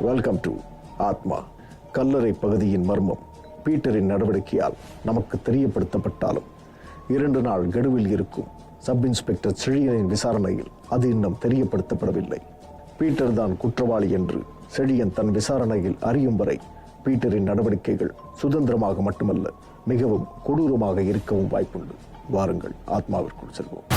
Welcome to ஆத்மா. கல்லறை பகுதியின் மர்மம் பீட்டரின் நடவடிக்கையால் நமக்கு தெரியப்படுத்தப்பட்டாலும் 2 நாள் கெடுவில் இருக்கும் சப் இன்ஸ்பெக்டர் செழியனின் விசாரணையில் அது இன்னும் தெரியப்படுத்தப்படவில்லை. பீட்டர் தான் குற்றவாளி என்று செழியன் தன் விசாரணையில் அறியும் வரை பீட்டரின் நடவடிக்கைகள் சுதந்திரமாக மட்டுமல்ல, மிகவும் கொடூரமாக இருக்கவும் வாய்ப்புண்டு. வாருங்கள் ஆத்மாவிற்குள் செல்வோம்.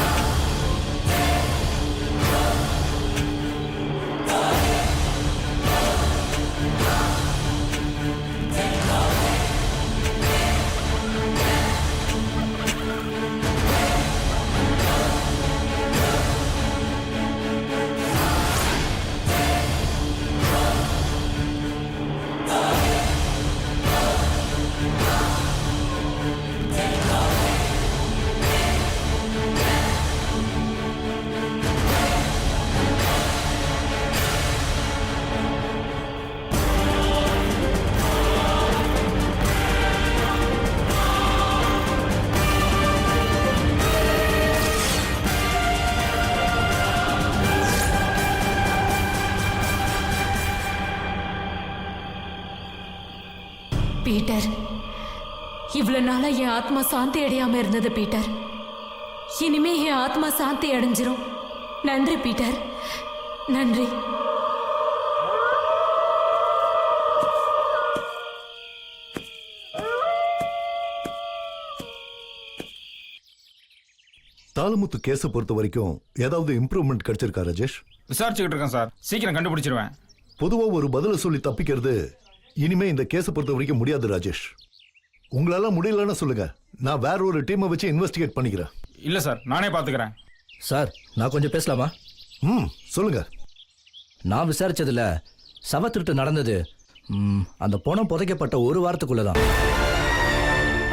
பீட்டர், இவ்வளவு நாளா என் ஆத்மா சாந்தி அடையாம இருந்தது பீட்டர். இனிமே என் ஆத்மா சாந்தி அடைஞ்சிரும். நன்றி பீட்டர், நன்றி. தாளமுத்து கேஸை பொறுத்த வரைக்கும் ஏதாவது இம்ப்ரூவ்மெண்ட் கிடைச்சிருக்கா ராஜேஷ்? விசாரிச்சுக்கிட்டு இருக்கேன் சார், சீக்கிரம் கண்டுபிடிச்சிருவேன். பொதுவா ஒரு பதில சொல்லி தப்பிக்கிறது இனிமே இந்த கேஸை பொறுத்த வரைக்கும் முடியாது ராஜேஷ். உங்களால முடியலன்னு சொல்லுங்க, நான் வேற ஒரு டீமை வச்சு இன்வெஸ்டிகேட் பண்ணிக்கிறேன். இல்ல சார், நானே பாத்துக்கிறேன். சார், நான் கொஞ்சம் பேசலாமா? சொல்லுங்க. நான் விசாரிச்சதுல சவத்திருட்டு நடந்தது அந்த பணம் புதைக்கப்பட்ட 1 வாரத்துக்குள்ளதான்.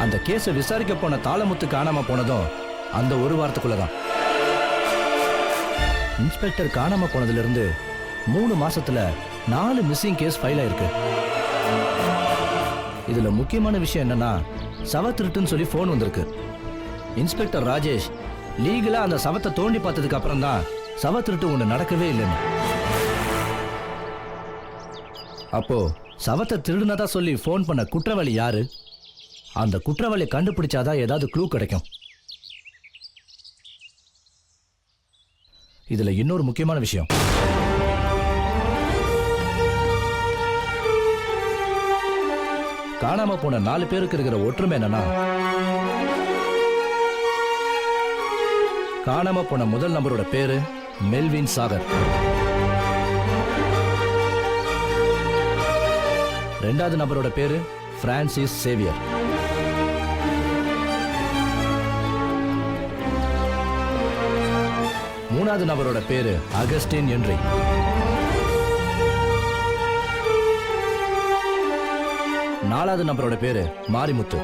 அந்த கேஸை விசாரிக்க போன தாளமுத்து காணாம போனதும் அந்த 1 வாரத்துக்குள்ளதான். இன்ஸ்பெக்டர் காணாம போனதுல இருந்து 3 மாசத்துல 4 மிஸ்ஸிங் கேஸ் ஃபைல் ஆயிருக்கு. இதுல முக்கியமான விஷயம் என்னன்னா, சவத்திருட்டுன்னு சொல்லி போன் வந்திருக்கு. இன்ஸ்பெக்டர் ராஜேஷ் லீகலா அந்த சவத்தை தோண்டி பார்த்ததுக்கு அப்புறம் தான் சவத்திருட்டு ஒண்ணு நடக்கவே இல்லைன்னு. அப்போ சவத்தை திருடுனதா சொல்லி போன் பண்ண குற்றவாளி யாரு? அந்த குற்றவாளியை கண்டுபிடிச்சாதான் ஏதாவது க்ளூ கிடைக்கும். இதுல இன்னொரு முக்கியமான விஷயம், காணாம போன 4 பேருக்கு இருக்கிற ஒற்றுமை என்னன்னா, காணாம போன முதல் நபரோட பேரு மெல்வின் சாகர், 2வது நபரோட பேரு பிரான்சிஸ் சேவியர், 3வது நபரோட பேரு அகஸ்டின் என்ரி, 4வது நபரோட பேரு மாரிமுத்து.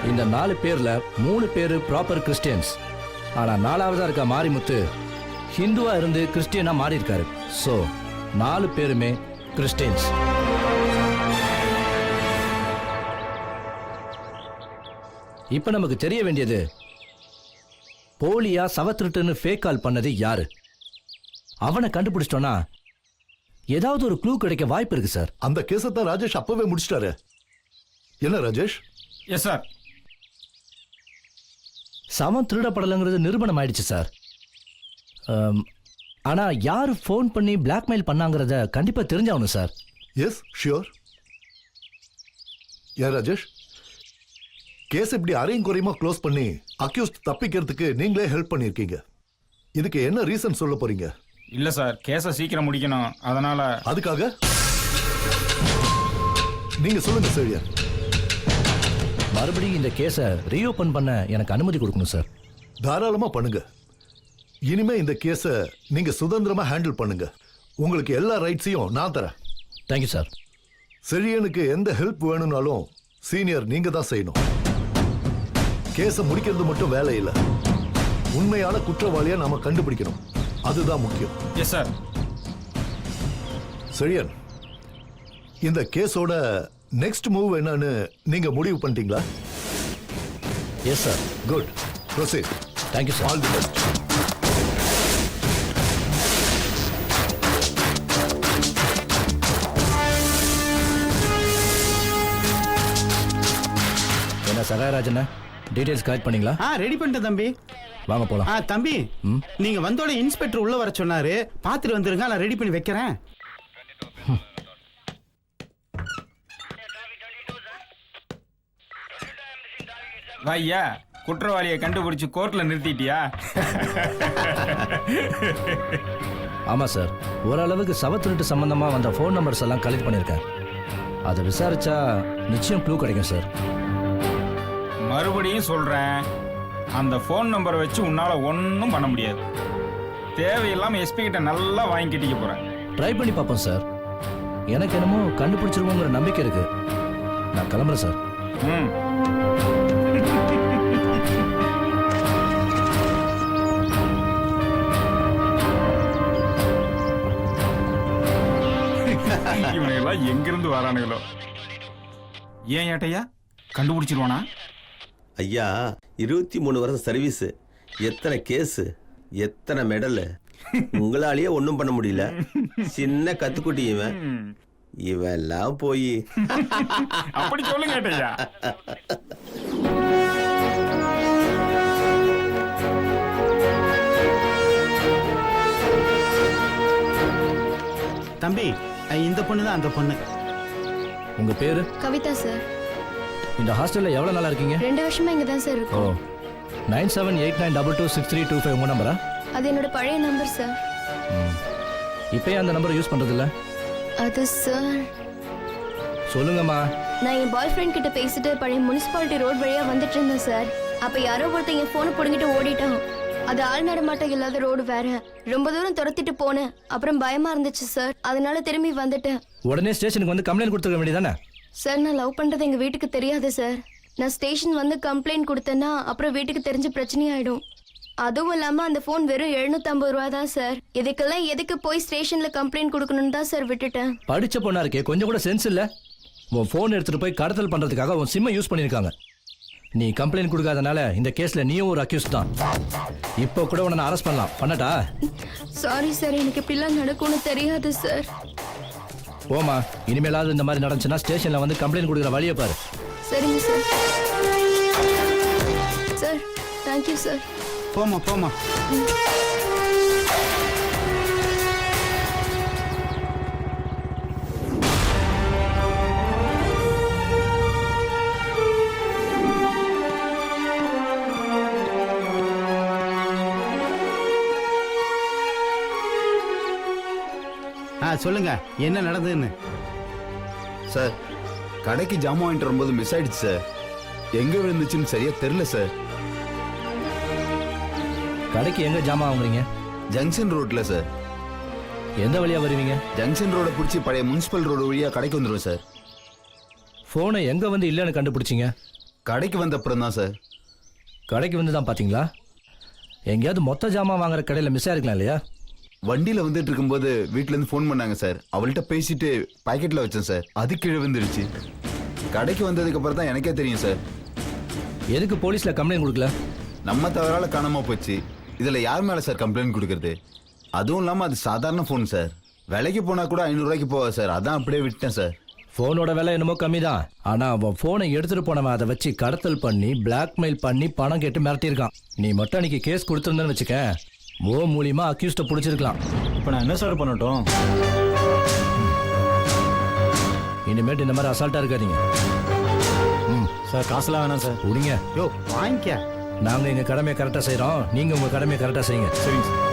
இந்த 4 பேர்ல 3 பேரு ப்ராப்பர் கிறிஸ்டியன்ஸ். ஆனா 4வதா இருக்க மாரிமுத்து ஹிந்துவா இருந்து கிறிஸ்டியனா மாறி இருக்காரு. சோ 4 பேருமே கிறிஸ்டியன்ஸ். இப்ப நமக்கு தெரிய வேண்டியது, போலியா சவத்திருட்டுன்னு ஃபேக் கால் பண்ணது யாரு? அவனை கண்டுபிடிச்சிட்டோம்னா ஏதாவது ஒரு க்ளூ கிடைக்க வாய்ப்பு இருக்கு சார். அந்த கேஸை தான் ராஜேஷ் அப்பவே முடிச்சிட்டாரு. என்ன ராஜேஷ்? Yes sir. சவம் திருடப்படலைங்கிறது நிரூபணம் ஆயிடுச்சு சார். ஆனா யாரு ஃபோன் பண்ணி பிளாக்மெயில் பண்ணாங்கிறத கண்டிப்பா தெரிஞ்சாகணும் சார். S sure. ஏன் ராஜேஷ், கேஸ் இப்படி அரையும் குறையுமா க்ளோஸ் பண்ணி அக்யூஸ்ட் தப்பிக்கிறதுக்கு நீங்களே ஹெல்ப் பண்ணிருக்கீங்க. இதுக்கு என்ன ரீசன் சொல்ல போறீங்க? இல்ல சார், கேஸை சீக்கிரம் முடிக்கணும், அதனால. அதுக்காக நீங்க சொல்லுங்க செழியன். மறுபடியும் இந்த கேஸை ரீஓபன் பண்ண எனக்கு அனுமதி கொடுக்கணும் சார். தாராளமா பண்ணுங்க. இனிமே இந்த கேஸை நீங்க சுதந்திரமா ஹேண்டில் பண்ணுங்க. உங்களுக்கு எல்லா ரைட்ஸையும் நான் தரேன். Thank you sir. செழியனுக்கு எந்த ஹெல்ப் வேணும்னாலும் சீனியர் நீங்க தான் செய்யணும். கேஸை முடிக்கிறது மட்டும் வேலை இல்லை, உண்மையான குற்றவாளியை நாம கண்டுபிடிக்கணும். அதுதான் முக்கியம். Yes sir. செழியன், இந்த கேஸோட நெக்ஸ்ட் மூவ் என்னன்னு நீங்க முடிவு பண்ணிட்டீங்களா? Yes sir. Good. Proceed. Thank you sir. All the best. என்ன சகாயராஜன் டீடைல்ஸ் கலெக்ட் பண்ணீங்களா? ரெடி பண்ணிட்டேன் தம்பி. வாங்க போலாம். தம்பி நீங்க வந்தோட இன்ஸ்பெக்டர் உள்ள வர சொன்னாரு. பாத்துட்டு வந்துருங்க, நான் ரெடி பண்ணி வைக்கிறேன். ஐயா குற்றவாளியை கண்டுபிடிச்சு கோர்ட்ல நிறுத்திட்டியா? ஆமா சார், ஓரளவுக்கு சவத்திருட்டு சம்பந்தமா வந்த ஃபோன் நம்பர்ஸ் எல்லாம் கலெக்ட் பண்ணியிருக்கேன். அதை விசாரிச்சா நிச்சயம் க்ளூ கிடைக்கும் சார். மறுபடியும் சொல்றேன், அந்த ஃபோன் நம்பரை வச்சு உன்னால ஒன்றும் பண்ண முடியாது. தேவையில்லாம எஸ்பி கிட்ட நல்லா வாங்கி கட்டிக்க போறேன். ட்ரை பண்ணி பார்ப்போம் சார். எனக்கு என்னமோ கண்டுபிடிச்சிருவோங்கிற நம்பிக்கை இருக்கு. நான் கிளம்புறேன் சார். ம். இவனுங்கெல்லாம் எங்கிருந்து வரானுங்களோ? ஏன் ஏட்டையா கண்டுபிடிச்சிருவானா? ஐயா 23 வருஷம் சர்வீஸ், எத்தனை கேஸ், எத்தனை மெடல். உங்களாலேயே ஒன்றும் பண்ண முடியல. சின்ன கத்துக்குட்டி இவன். இவெல்லாம் போய் அப்படி சொல்லுங்க ஏட்டையா. தம்பி இந்த பொண்ணு தான் அந்த பொண்ணு. உங்க பேரு? கவிதா சார். இந்த ஹாஸ்டல்ல எவ்வளவு நாளா இருக்கீங்க? 2 வருஷமா இங்க தான் சார் ஓ, இருக்கோம். 9789226325 உங்க நம்பரா? அது என்னோட பழைய நம்பர் சார். இப்பயே அந்த நம்பரை யூஸ் பண்றது இல்ல? அது சார், சொல்லுங்கம்மா. நான் என் பாய் ஃப்ரெண்ட் கிட்ட பேசிட்டு பழைய முனிசிபாலிட்டி ரோட் வழியா வந்துட்டு இருந்தேன் சார். அப்ப யாரோ ஒருத்தன் என் போனை புடுங்கிட்டு ஓடிட்டான். அது ஆள் நடமாட்டம் இல்லாத ரோடு வேற. ரொம்ப தூரம் துரத்திட்டு போனேன். அப்புறம் பயமா இருந்துச்சு சார், அதனால திரும்பி வந்துட்டேன். உடனே ஸ்டேஷனுக்கு வந்து கம்ப்ளைண்ட் கொடுத்துக்க வேண்டியதானே? சார், நான் லவ் பண்றது எங்க வீட்டுக்கு தெரியாது சார். நான் ஸ்டேஷன் வந்து கம்ப்ளைண்ட் கொடுத்தேன்னா அப்புறம் வீட்டுக்கு தெரிஞ்சு பிரச்சனையாயிடும். அதுவும் இல்லாம அந்த போன் வெறும் 750 ரூபா தான் சார். இதுக்கெல்லாம் எதுக்கு போய் ஸ்டேஷன்ல கம்ப்ளைண்ட் கொடுக்கணும்னு தான் சார் விட்டுட்டேன். படிச்ச பொண்ணா இருக்கே, கொஞ்சம் கூட சென்ஸ் இல்ல. உன் போன் எடுத்துட்டு போய் கடத்தல் பண்றதுக்காக உன் சிம்மை யூஸ் பண்ணிருக்காங்க. நீ கம்ப்ளைண்ட் கொடுக்காதனால இந்த கேஸ்ல நீயும் ஒரு அக்யூஸ் தான். இப்போ கூட உன்னை அரெஸ்ட் பண்ணலாம். பண்ணட்டா? சாரி சார், எனக்கு இப்படிலாம் நடக்கும்னு தெரியாது சார். போமா, இனிமேலாவது இந்த மாதிரி நடந்துச்சுன்னா ஸ்டேஷன்ல வந்து கம்ப்ளைண்ட் கொடுக்குற வழியை பாரு. சரிங்க சார். Sir, thank you sir. போமா போமா. சொல்லுங்க, என்ன நடந்ததுன்னு. சார், கடைக்கு ஜாமான் வாங்கிட்டு வரும்போது மிஸ் ஆயிடுச்சு சார். எங்க விழுந்துச்சுன்னு சரியா தெரியல சார். கடைக்கு எங்க ஜாமான் வாங்குறீங்க? ஜங்ஷன் ரோட்ல சார். எந்த வழியா வருவீங்க? ஜங்ஷன் ரோட பிடிச்சி பழைய முனிசிபல் ரோடு வழியா கடைக்கு வந்துடுவோம் சார். போனை எங்க வந்து இல்லைன்னு கண்டுபிடிச்சிங்க? கடைக்கு வந்த அப்புறம் தான் சார். கடைக்கு வந்து தான் பாத்தீங்களா? எங்கேயாவது மொத்த ஜாமான் வாங்குற கடையில மிஸ் ஆயிருக்கலாம் இல்லையா? வண்டியில வந்துட்டு இருக்கும்போது வீட்டுல இருந்து ஃபோன் பண்ணாங்க சார். அவள்கிட்ட பேசிட்டு பாக்கெட்ல வச்சேன் சார். அது கீழே வந்துருச்சு. கடைக்கு வந்ததுக்கு அப்புறம் தான் எனக்கே தெரியும் சார். எதுக்கு போலீஸ்ல கம்ப்ளைண்ட் கொடுக்கல? நம்ம தவறால காணாம போச்சு. இதுல யார் மேல சார் கம்ப்ளைண்ட் கொடுக்கறது? அதுவும் இல்லாம அது சாதாரண போன் சார். விலைக்கு போனா கூட 500 ரூபாய்க்கு போவா சார். அதான் அப்படியே விட்டேன் சார். போனோட விலை என்னமோ கம்மி தான். ஆனா அவன் போனை எடுத்துட்டு போனவன் அதை வச்சு கடத்தல் பண்ணி பிளாக்மெயில் பண்ணி பணம் கேட்டு மிரட்டியிருக்கான். நீ மட்டும் அன்னைக்கு கேஸ் கொடுத்துருந்தேன்னு வச்சுக்க, ஓ மூலியமா அக்யூஸ்ட பிடிச்சிருக்கலாம். இப்போ நான் என்ன சார் பண்ணட்டும்? இனிமேட்டு இந்த மாதிரி அசால்ட்டா இருக்காதீங்க. சார், காசுலாம் வேணாம் சார். விடுங்க. யோ, வாங்கிக்க. நாங்க எங்க கடமையை கரெக்டா செய்யறோம், நீங்க உங்க கடமையை கரெக்டா செய்யுங்க. சரிங்க சார்.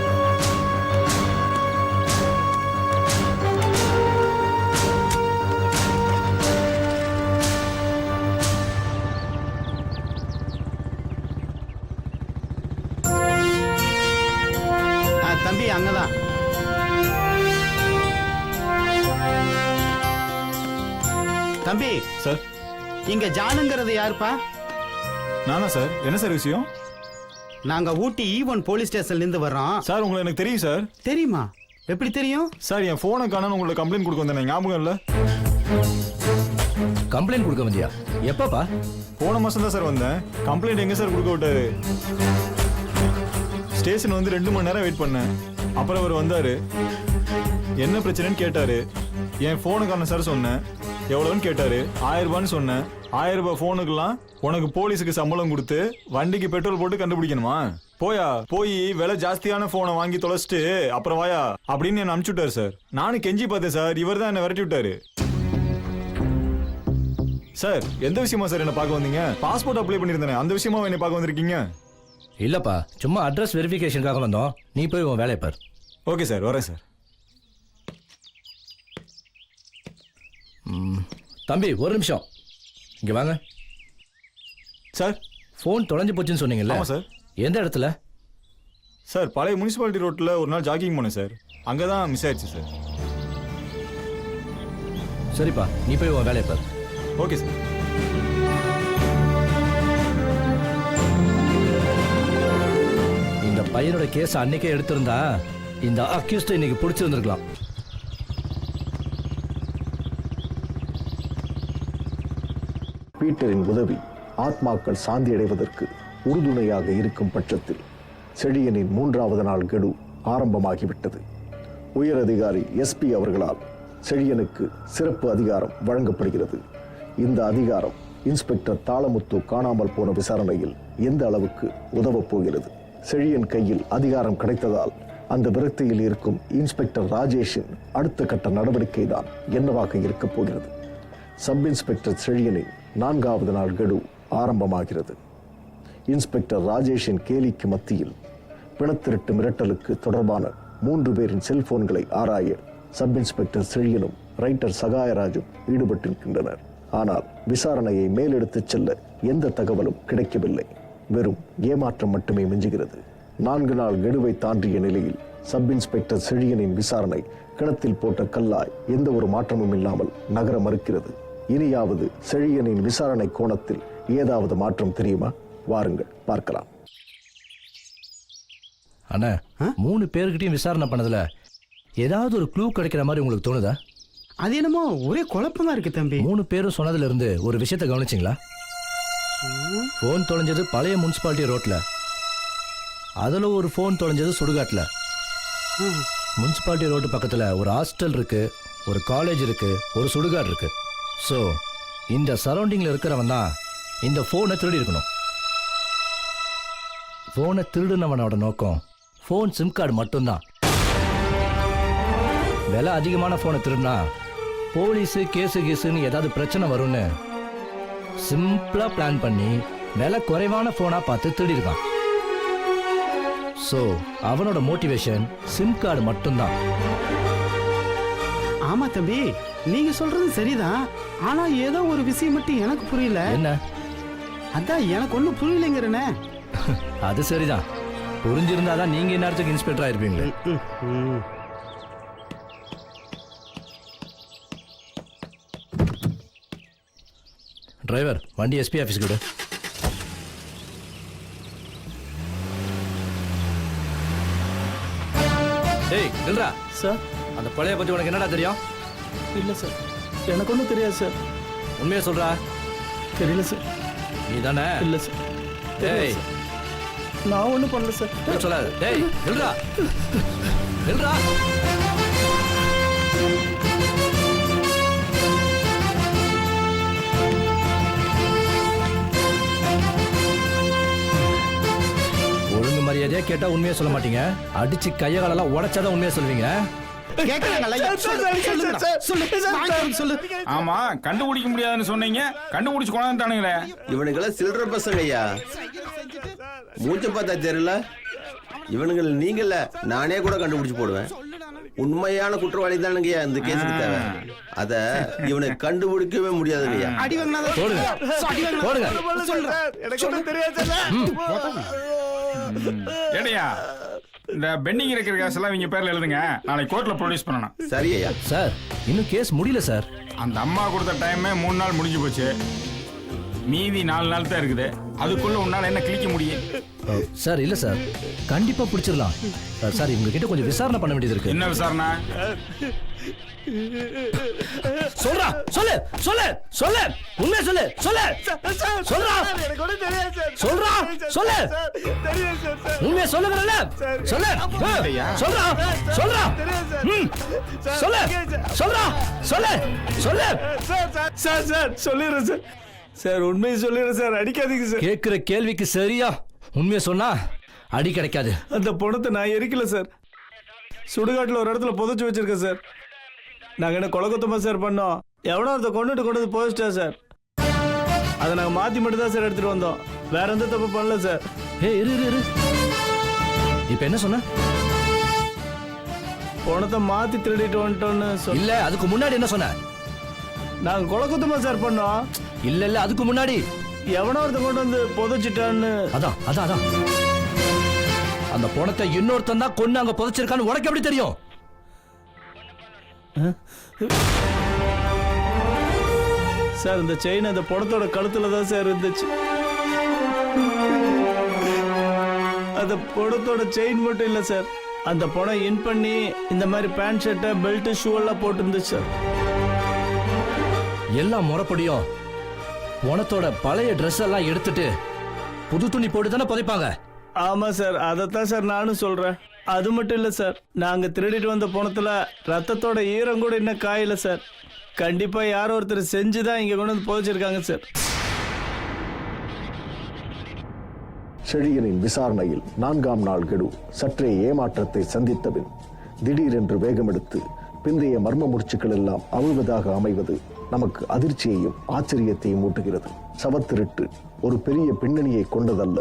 தம்பி அங்கதான். தம்பி சார், இங்க ஜானுங்கிறது யாருப்பா? நானா சார்? என்ன சார் விஷயம்? நாங்க ஊட்டி E1 போலீஸ் ஸ்டேஷன்ல இருந்து வர்றோம் சார். உங்களை எனக்கு தெரியும் சார். தெரியுமா? எப்படி தெரியும் சார், என் போனை காணோன்னு உங்களை கம்ப்ளைண்ட் கொடுக்க வந்தேன், ஞாபகம் இல்லை? கம்ப்ளைண்ட் கொடுக்க வந்தியா? எப்பப்பா? போன மாசம் தான் சார் வந்தேன். கம்ப்ளைண்ட் எங்க சார் கொடுக்க விட்டாரு? ஸ்டேஷன் வந்து 2 மணி நேரம் வெயிட் பண்ணேன். அப்புறம் அவர் வந்தாரு. என்ன பிரச்சனைன்னு கேட்டாரு. என் போனுக்கான சார் சொன்னேன். எவ்வளவுன்னு கேட்டாரு. 1000 ரூபான்னு சொன்னேன். 1000 ரூபாய் போனுக்கெல்லாம் உனக்கு போலீஸுக்கு சம்பளம் கொடுத்து வண்டிக்கு பெட்ரோல் போட்டு கண்டுபிடிக்கணுமா? போயா போய் விலை ஜாஸ்தியான போனை வாங்கி தொலைச்சிட்டு அப்புறம் வாயா அப்படின்னு என்ன அனுப்பிச்சு விட்டாரு சார். நானும் கெஞ்சி பார்த்தேன் சார். இவர் தான் என்ன விரட்டி விட்டாரு. சார் எந்த விஷயமா சார் என்ன பார்க்க வந்தீங்க? பாஸ்போர்ட் அப்ளை பண்ணிருந்தேன். அந்த விஷயமா என்ன பார்க்க வந்திருக்கீங்க? இல்லப்பா, சும்மா அட்ரஸ் வெரிஃபிகேஷனுக்காக வந்தோம். நீ போய் உன் வேலையை பார். ஓகே சார், வரேன் சார். தம்பி ஒரு நிமிஷம் இங்க வாங்க. சார் ஃபோன் தொலைஞ்சு போச்சுன்னு சொன்னீங்கல்ல? ஆமா சார். எந்த இடத்துல? சார் பழைய முனிசிபாலிட்டி ரோட்ல ஒரு நாள் ஜாகிங் போனேன் சார். அங்கதான் மிஸ் ஆயிடுச்சு சார். சரிப்பா, நீ போய் உன் வேலையை பார். Okay sir. இந்த பையனோட கேஸ் அன்னைக்கே எடுத்திருந்தா இந்த அக்யூஸ்ட் இன்னைக்கு பிடிச்சிருந்திருக்கலாம். பீட்டரின் உதவி ஆத்மாக்கள் சாந்தி அடைவதற்கு உறுதுணையாக இருக்கும் பட்சத்தில் செழியனின் 3வது நாள் கெடு ஆரம்பமாகிவிட்டது. உயரதிகாரி எஸ்பி அவர்களால் செழியனுக்கு சிறப்பு அதிகாரம் வழங்கப்படுகிறது. இந்த அதிகாரம் இன்ஸ்பெக்டர் தாளமுத்து காணாமல் போன விசாரணையில் எந்த அளவுக்கு உதவப் போகிறது? செழியன் கையில் அதிகாரம் கிடைத்ததால் அந்த விரக்தியில் இருக்கும் இன்ஸ்பெக்டர் ராஜேஷின் அடுத்த கட்ட நடவடிக்கை தான் என்னவாக இருக்கப் போகிறது? சப் இன்ஸ்பெக்டர் செழியனின் 4வது நாள் கெடு ஆரம்பமாகிறது. இன்ஸ்பெக்டர் ராஜேஷின் கேலிக்கு மத்தியில் பிணத்திருட்டு மிரட்டலுக்கு தொடர்பான 3 பேரின் செல்போன்களை ஆராய சப் இன்ஸ்பெக்டர் செழியனும் ரைட்டர் சகாயராஜும் ஈடுபட்டிருக்கின்றனர். ஆனால் விசாரணையை மேலெடுத்துச் செல்ல எந்த தகவலும் கிடைக்கவில்லை. வெறும் ஏமாற்றம் மட்டுமே மிஞ்சுகிறது. 4 நாள் கெடுவை தாண்டிய நிலையில் சப் இன்ஸ்பெக்டர் செழியனின் விசாரணை கிணத்தில் போட்ட கல்லாய் எந்த ஒரு மாற்றமும் இல்லாமல் நகர மறுக்கிறது. இனியாவது செழியனின் விசாரணை கோணத்தில் ஏதாவது மாற்றம் தெரியுமா? வாருங்கள் பார்க்கலாம். அண்ணா, 3 பேர்கிட்டையும் விசாரணை பண்ணதுல ஏதாவது ஒரு க்ளூ கிடைக்கிற மாதிரி உங்களுக்கு தோணுதா? அது என்னமோ ஒரே குழப்பமா இருக்கு தம்பி. 3 பேரும் சொன்னதுல இருந்து ஒரு விஷயத்தை கவனிச்சிங்களா? போன் தொலைஞ்சது பழைய முனிசிபாலிட்டி ரோட்ல, அதுல ஒரு போன் தொலைஞ்சது சுடுகாட்டுல. முனிசிபாலிட்டி ரோடு பக்கத்துல ஒரு ஹாஸ்டல் இருக்கு, ஒரு காலேஜ் இருக்கு, ஒரு சுடுகாடு இருக்கு. ஸோ இந்த சரௌண்டிங்ல இருக்கிறவன் தான் இந்த போனை திருடி இருக்கணும். போனை திருடுனவனோட நோக்கம் போன் சிம் கார்டு மட்டும்தான். விலை அதிகமான போனை திருடினா போலீஸு கேஸு கேஸுன்னு ஏதாவது பிரச்சனை வரும்னு சிம்பிளா பிளான் பண்ணி விலை குறைவான போனா பார்த்து திருடிருக்கான். ஸோ அவனோட மோட்டிவேஷன் சிம் கார்டு மட்டும்தான். ஆமா தம்பி, நீங்க சொல்றது சரிதான். ஆனா ஏதோ ஒரு விஷயம் மட்டும் எனக்கு புரியல. என்ன? அதான் எனக்கு ஒண்ணும் புரியலைங்கிறனே. அது சரிதான். புரிஞ்சிருந்தாதான் நீங்க இந்நேரத்துக்கு இன்ஸ்பெக்டர் ஆயிருப்பீங்களே. டிரைவர், வண்டி எஸ்பி ஆஃபீஸ்க்கு விடு. டேய் நில்றா. சார், அந்த கொலையை பத்தி உனக்கு என்னடா தெரியும்? இல்ல சார், எனக்கு ஒன்றும் தெரியாது சார். உண்மையா சொல்றா? தெரியல சார். நீ தானே? இல்ல சார். டேய் நான் ஒன்றும் பண்ணல சார். சொல்லாது. டேய் நில்றா நில்றா. ஒழுங்கு மரியாதையா கேட்டா உண்மையா சொல்ல மாட்டீங்க. அடிச்சு கையகாலெல்லாம் உடைச்சாதான் உண்மையா சொல்லுவீங்க. ஆமா, கண்டுபிடிக்க முடியாதுன்னு சொன்னீங்க, கண்டுபிடிச்சு கொண்டாந்துட்டானுங்களே. இவனுங்கெல்லாம் சில்லற பசங்க ஐயா. மூச்ச பார்த்தா தெரியல. இவனுங்கள் நீங்கல்ல, நானே கூட கண்டுபிடிச்சு போடுவேன். உண்மையான குற்றவாளி தானுங்கய்யா இந்த கேஸுக்கு தேவை. அத இவனை கண்டுபிடிக்கவே முடியாதுங்கய்யா. ஏடையா, இந்த பெண்டிங் இருக்கிற கேஸ் எல்லாம் இவங்க பேர்ல எழுதுங்க. நாளைக்கு கோர்ட்ல ப்ரொடியூஸ் பண்ணணும். சரி ஐயா. சார், இன்னும் கேஸ் முடியல சார். அந்த அம்மா கொடுத்த டைமே 3 நாள் முடிஞ்சு போச்சு. மீதி 4 நாள் தான் இருக்குது. அதுக்குள்ள உன்னால என்ன கிழிக்க முடியும்? சார் இல்ல சார், கண்டிப்பா பிடிச்சிடலாம். சார் இவங்க கிட்ட கொஞ்சம் விசாரணை பண்ண வேண்டியது இருக்கு. என்ன விசாரணை? சொல்றா, சொல்லு சொல்லு சொல்லு, உண்மையை சொல்லு சொல்லு சொல்றா, சொல்றா சொல்லு, உண்மையை சொல்லுங்கறல சொல்லு, சொல்றா சொல்றா, சொல்லு சொல்றா சொல்லு சொல்லு. சார் சொல்லிடுறேன் சார். சார் உண்மையை சொல்லிடுறேன் சார், அடிக்காதீங்க சார். கேட்கிற கேள்விக்கு சரியா உண்மையை சொன்னா அடி கிடைக்காது. அந்த பணத்தை நான் எரிக்கல சார், சுடுகாட்டில் ஒரு இடத்துல புதைச்சு வச்சிருக்கேன் சார். நாங்கள் என்ன கொலகுத்தமா சார் பண்ணோம், எவனோ ஒருத்த கொண்டு வந்து புதைச்சிட்டா சார். அதை நாங்கள் மாற்றி மட்டும் தான் சார் எடுத்துகிட்டு வந்தோம், வேற எந்த தப்பு பண்ணல சார். இரு இரு இரு, இப்ப என்ன சொன்ன? பணத்தை மாற்றி திருடிட்டு வந்துட்டோன்னு இல்ல, அதுக்கு முன்னாடி என்ன சொன்ன? நாங்கள் கொலகுத்தமா சார் பண்ணோம். இல்ல இல்ல, அதுக்கு முன்னாடி எவனோ ஒருத்த கொண்டு வந்து புதைச்சிட்டான்னு. அதான் அதான் அதான், அந்த பணத்தை இன்னொருத்தன் தான் கொண்டு அங்க புதைச்சிருக்கான்னு உனக்கு எப்படி தெரியும்? சார் இந்த செயின் அந்த பணத்தோட கழுத்துல தான் சார் இருந்துச்சு. அந்த பணத்தோட செயின் மட்டும் இல்ல சார், அந்த பணம் இன் பண்ணி இந்த மாதிரி பேண்ட் ஷர்ட்டை பெல்ட் ஷூ எல்லாம் போட்டு இருந்துச்சு சார். எல்லாம் முறைப்படியும் பணத்தோட பழைய ட்ரெஸ் எல்லாம் எடுத்துட்டு புது துணி போட்டு தானே புதைப்பாங்க. ஆமா சார், அதைத்தான் சார் நானும் சொல்றேன். அது மட்டும் இல்ல சார், நாங்க திருடிட்டு வந்த பணத்துல ரத்தத்தோட ஈரம் கூட இன்னும் காயல சார். கண்டிப்பா யாரோ ஒருத்தர் செஞ்சுதான் இங்க கொண்டு வந்து புதைச்சிருக்காங்க சார். செழியனின் விசாரணையில் 4ஆம் நாள் கெடு சற்றே ஏமாற்றத்தை சந்தித்த பின் திடீரென்று வேகமெடுத்து பிந்தைய மர்ம முடிச்சுக்கள் எல்லாம் அவிழ்வதாக அமைவது நமக்கு அதிர்ச்சியையும் ஆச்சரியத்தையும் ஊட்டுகிறது. சவத்திருட்டு ஒரு பெரிய பின்னணியை கொண்டதல்ல,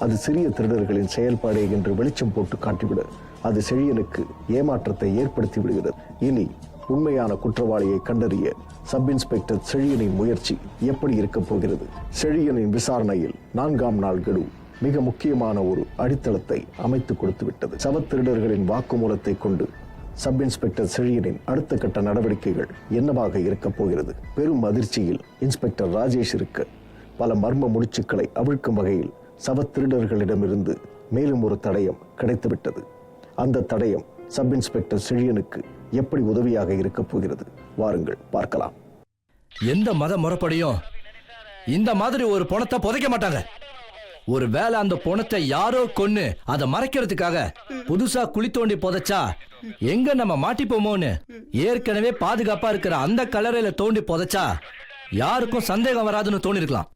அது சிறிய திருடர்களின் செயல்பாடே என்று வெளிச்சம் போட்டு காட்டிவிட அது செழியனுக்கு ஏமாற்றத்தை ஏற்படுத்தி விடுகிறது. இனி உண்மையான குற்றவாளியை கண்டறிய சப் இன்ஸ்பெக்டர் செழியனின் முயற்சி எப்படி இருக்கப் போகிறது? செழியனின் விசாரணையில் 4ஆம் நாள் கெடு மிக முக்கியமான ஒரு அடித்தளத்தை அமைத்து கொடுத்து விட்டது. சவத்திருடர்களின் வாக்குமூலத்தை கொண்டு சப் இன்ஸ்பெக்டர் செழியனின் அடுத்த கட்ட நடவடிக்கைகள் என்னவாக இருக்கப் போகிறது? பெரும் அதிர்ச்சியில் இன்ஸ்பெக்டர் ராஜேஷ் இருக்க பல மர்ம முடிச்சுக்களை அவிழ்க்கும் வகையில் சவத்திருடர்களிடமிருந்து மேலும் ஒரு தடயம் கிடைத்துவிட்டது. அந்த தடயம் சப் இன்ஸ்பெக்டர் செழியனுக்கு எப்படி உதவியாக இருக்கப் போகிறது? வாருங்கள் பார்க்கலாம். எந்த மத முறைப்படியும் இந்த மாதிரி ஒரு பணத்தை புதைக்க மாட்டாங்க. ஒரு வேளை அந்த பணத்தை யாரோ கொன்னு அதை மறைக்கிறதுக்காக புதுசா குழி தோண்டி புதைச்சா எங்க நம்ம மாட்டிப்போமோன்னு ஏற்கனவே பாதுகாப்பா இருக்கிற அந்த கலரையில தோண்டி புதைச்சா யாருக்கும் சந்தேகம் வராதுன்னு தோணிருக்கலாம்.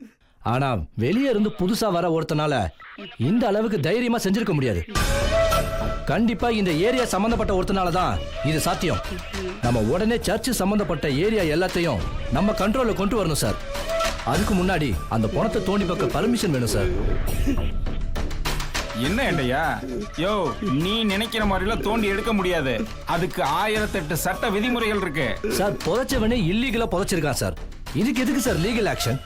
ஆனா வெளியே இருந்து புதுசா வர ஒருத்தனால இந்த அளவுக்கு தைரியமா செஞ்சிருக்க முடியாது. கண்டிப்பா இந்த ஏரியா சம்பந்தப்பட்ட ஒருத்தனால தான் இது சாத்தியம். நம்ம உடனே சர்ச் சம்பந்தப்பட்ட ஏரியா எல்லாத்தையும் நம்ம கண்ட்ரோல்ல கொண்டு வரணும் சார். அதுக்கு முன்னாடி அந்த பணத்தை தோண்டி பார்க்க பர்மிஷன் வேணும் சார். என்ன ஏண்டையா? யோ, நீ நினைக்கிற மாதிரிலாம் தோண்டி எடுக்க முடியாது. அதுக்கு 1008 சட்ட விதிமுறைகள் இருக்கு சார். புதைச்சவனே இல்லீகலா புதைச்சிருக்கான் சார். இதுக்கு எதுக்கு சார் லீகல் ஆக்ஷன்?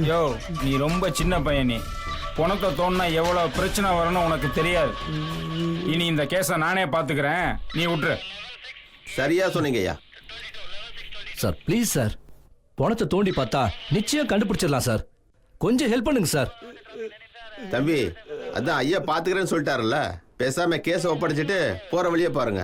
யோ, நீ ரொம்ப சின்ன பையன். நீ பணத்தை தோண்டினா எவ்வளவு பிரச்சனை வரும்னு உனக்கு தெரியாது. இனி இந்த கேஸை நானே பாத்துக்கிறேன், நீ விட்டுரு. சரியா சொன்னீங்கய்யா. சார் ப்ளீஸ் சார், பணத்தை தோண்டி பார்த்தா நிச்சயம் கண்டுபிடிச்சிடலாம் சார். கொஞ்சம் ஹெல்ப் பண்ணுங்க சார். தம்பி, அதான் ஐயா பாத்துக்கிறேன்னு சொல்லிட்டாருல்ல, பேசாம கேஸை ஒப்படைச்சிட்டு போற வழியே பாருங்க.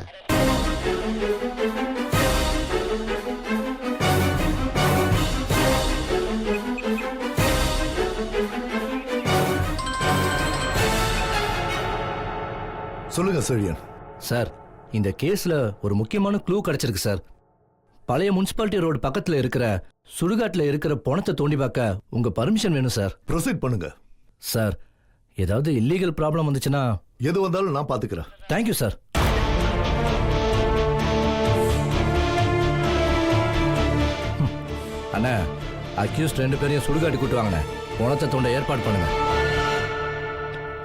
சொல்லுங்க செழியன். சார், இந்த கேஸ்ல ஒரு முக்கியமான க்ளூ கிடைச்சிருக்கு சார். பழைய முனிசிபாலிட்டி ரோடு பக்கத்துல இருக்கிற சுடுகாட்டுல இருக்கிற பணத்தை தோண்டி பார்க்க உங்க பர்மிஷன் வேணும் சார். ப்ரொசீட் பண்ணுங்க. சார், ஏதாவது இல்லீகல் ப்ராப்ளம் வந்துச்சுன்னா எது வந்தாலும் நான் பாத்துக்கிறேன். Thank you sir. அண்ணா, அக்யூஸ்ட் 2 பேரையும் சுடுகாட்டு கூட்டு வாங்கண்ணே. பணத்தை தோண்ட ஏற்பாடு பண்ணுங்க.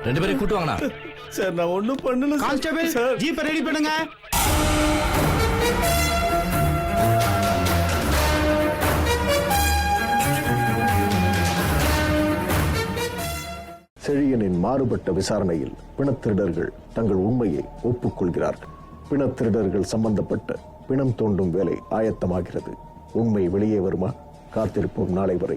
2 பேரையும் கூட்டு வாங்கண்ணா. சார் நான் ஒன்றும் பண்ணல. கான்ஸ்டபிள் ஜீப்பை ரெடி பண்ணுங்க. செழியனின் மாறுபட்ட விசாரணையில் பிணத்திருடர்கள் தங்கள் உண்மையை ஒப்புக்கொள்கிறார்கள். பிணத்திருடர்கள் சம்பந்தப்பட்ட பிணம் தோண்டும் வேலை ஆயத்தமாகிறது. உண்மை வெளியே வருமா? காத்திருப்போம் நாளை வரை.